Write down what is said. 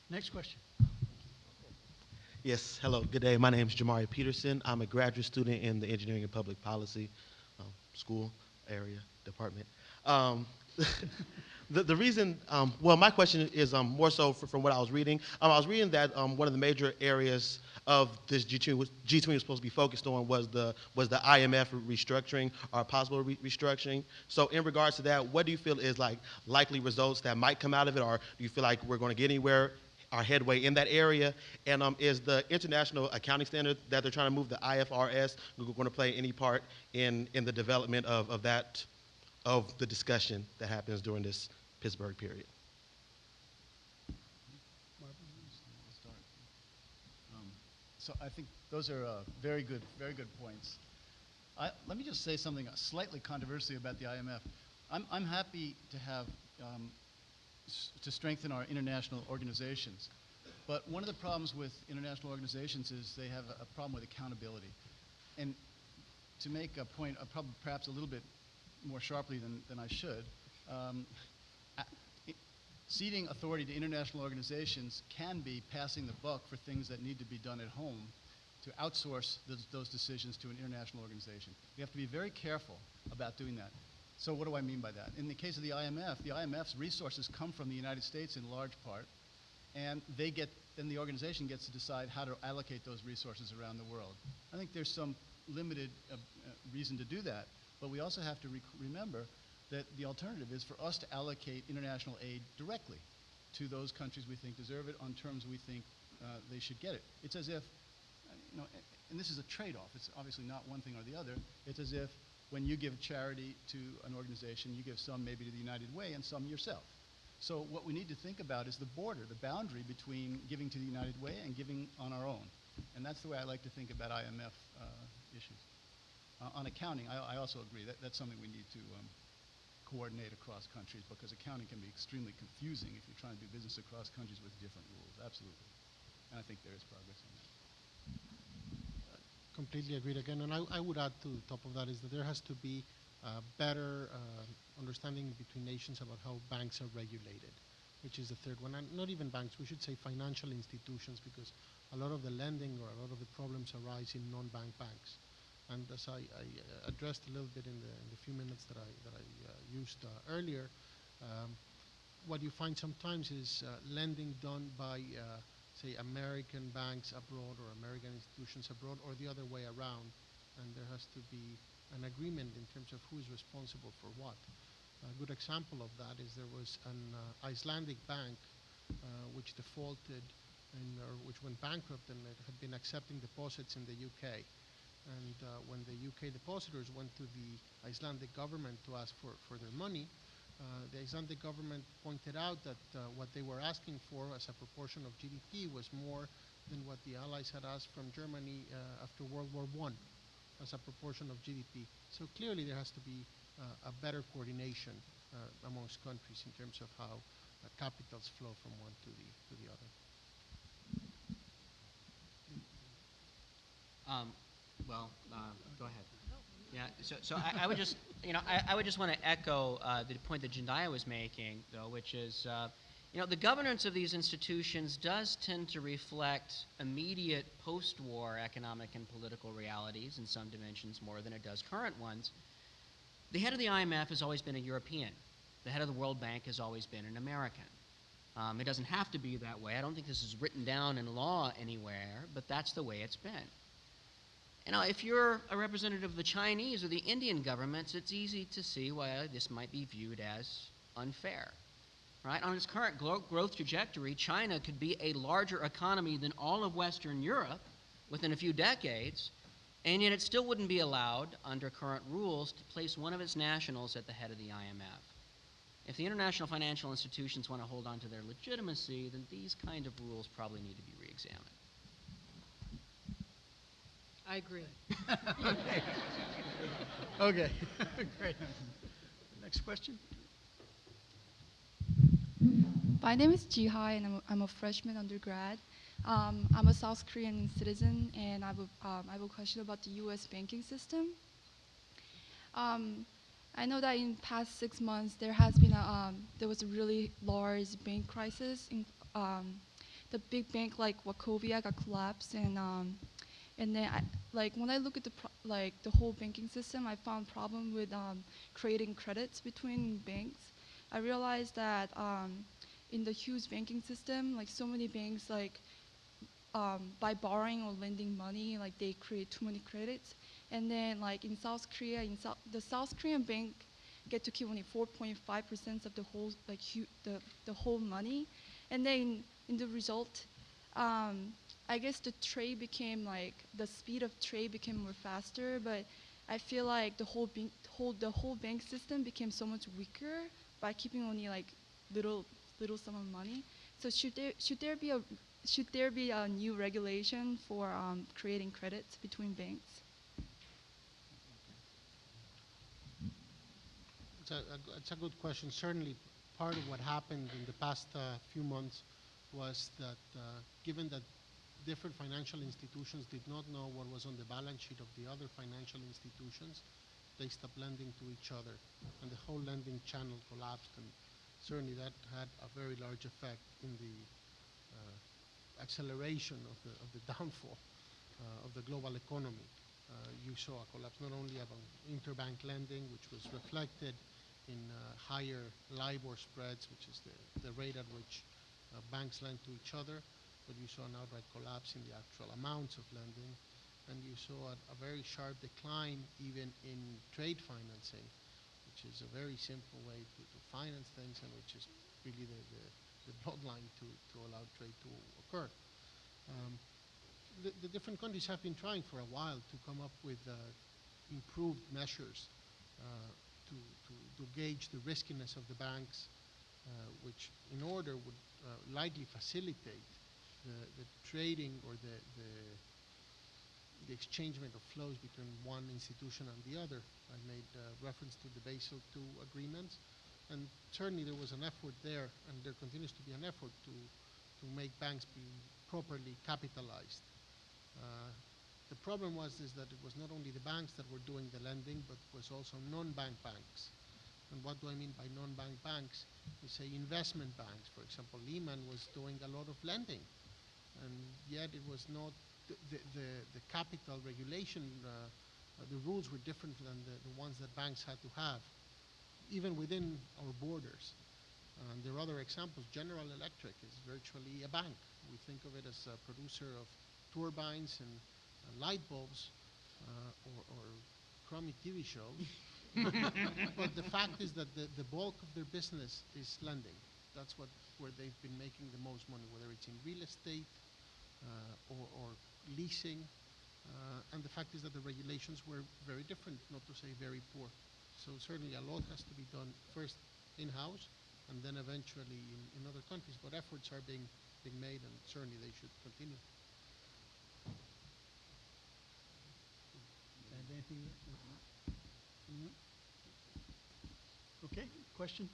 Next question. Yes, hello, good day. My name is Jamari Peterson. I'm a graduate student in the Engineering and Public Policy school area department. Um, the reason, well, my question is more so from what I was reading. I was reading that one of the major areas of this G20 was supposed to be focused on was the IMF restructuring or possible restructuring. So in regards to that, what do you feel is like likely results that might come out of it, or do you feel like we're going to get anywhere our headway in that area? And is the international accounting standard that they're trying to move, the IFRS, going to play any part in the development of the discussion that happens during this Pittsburgh period? So I think those are very good points. Let me just say something slightly controversial about the IMF. I'm happy to have to strengthen our international organizations. But one of the problems with international organizations is they have a problem with accountability. And to make a point, perhaps a little bit more sharply than I should, ceding authority to international organizations can be passing the buck for things that need to be done at home to outsource those decisions to an international organization. We have to be very careful about doing that. So what do I mean by that? In the case of the IMF's resources come from the United States in large part, and then the organization gets to decide how to allocate those resources around the world. I think there's some limited reason to do that, but we also have to remember that the alternative is for us to allocate international aid directly to those countries we think deserve it on terms we think they should get it. It's as if, and this is a trade-off. It's obviously not one thing or the other. It's as if when you give charity to an organization, you give some maybe to the United Way and some yourself. So what we need to think about is the border, the boundary between giving to the United Way and giving on our own. And that's the way I like to think about IMF issues. On accounting, I also agree that that's something we need to coordinate across countries, because accounting can be extremely confusing if you're trying to do business across countries with different rules. Absolutely. And I think there is progress on that. Completely agreed again, and I would add to the top of that is that there has to be better understanding between nations about how banks are regulated, which is the third one. And not even banks, we should say financial institutions, because a lot of the lending or a lot of the problems arise in non-bank banks. And as I addressed a little bit in the few minutes that I used earlier, what you find sometimes is lending done by say American banks abroad or American institutions abroad, or the other way around, and there has to be an agreement in terms of who is responsible for what. A good example of that is there was an Icelandic bank which defaulted or which went bankrupt, and it had been accepting deposits in the UK. And when the UK depositors went to the Icelandic government to ask for their money, the Icelandic government pointed out that what they were asking for as a proportion of GDP was more than what the Allies had asked from Germany after World War I as a proportion of GDP. So clearly there has to be a better coordination amongst countries in terms of how capitals flow from one to the other. Go ahead. Yeah, so I would just, I would just want to echo the point that Jendaya was making, though, which is, the governance of these institutions does tend to reflect immediate post-war economic and political realities in some dimensions more than it does current ones. The head of the IMF has always been a European. The head of the World Bank has always been an American. It doesn't have to be that way. I don't think this is written down in law anywhere, but that's the way it's been. If you're a representative of the Chinese or the Indian governments, it's easy to see why this might be viewed as unfair. Right? On its current growth trajectory, China could be a larger economy than all of Western Europe within a few decades, and yet it still wouldn't be allowed, under current rules, to place one of its nationals at the head of the IMF. If the international financial institutions want to hold on to their legitimacy, then these kind of rules probably need to be re-examined. I agree. Okay. Great. Next question. My name is Jihai, and I'm a freshman undergrad. I'm a South Korean citizen, and I have a question about the U.S. banking system. I know that in past 6 months there was a really large bank crisis the big bank like Wachovia got collapsed, and then like when I look at like the whole banking system, I found problem with creating credits between banks. I realized that in the huge banking system, like so many banks, like by borrowing or lending money, like they create too many credits. And then like in South Korea, the South Korean bank get to keep only 4.5% of the whole like the whole money. And then in the result, I guess the trade became like the speed of trade became more faster, but I feel like the whole bank system became so much weaker by keeping only like little sum of money. So should there be a new regulation for creating credits between banks? It's a good question. Certainly, part of what happened in the past few months was that given that different financial institutions did not know what was on the balance sheet of the other financial institutions, they stopped lending to each other, and the whole lending channel collapsed. And certainly, that had a very large effect in the acceleration of the downfall of the global economy. You saw a collapse not only of interbank lending, which was reflected in higher LIBOR spreads, which is the rate at which banks lend to each other, but you saw an outright collapse in the actual amounts of lending, and you saw a very sharp decline even in trade financing, which is a very simple way to finance things and which is really the bloodline to allow trade to occur. The different countries have been trying for a while to come up with improved measures to gauge the riskiness of the banks, which in order would likely facilitate the trading or the exchangement of flows between one institution and the other. I made reference to the Basel II agreements, and certainly there was an effort there, and there continues to be an effort to make banks be properly capitalized. The problem was that it was not only the banks that were doing the lending, but was also non-bank banks. And what do I mean by non-bank banks? We say investment banks. For example, Lehman was doing a lot of lending, and yet it was not the capital regulation. The rules were different than the ones that banks had to have, even within our borders. There are other examples. General Electric is virtually a bank. We think of it as a producer of turbines and light bulbs or crummy TV shows. But the fact is that the bulk of their business is lending. That's where they've been making the most money, whether it's in real estate or leasing. And the fact is that the regulations were very different, not to say very poor. So certainly a lot has to be done first in-house and then eventually in other countries. But efforts are being made, and certainly they should continue. Anything? Okay, question?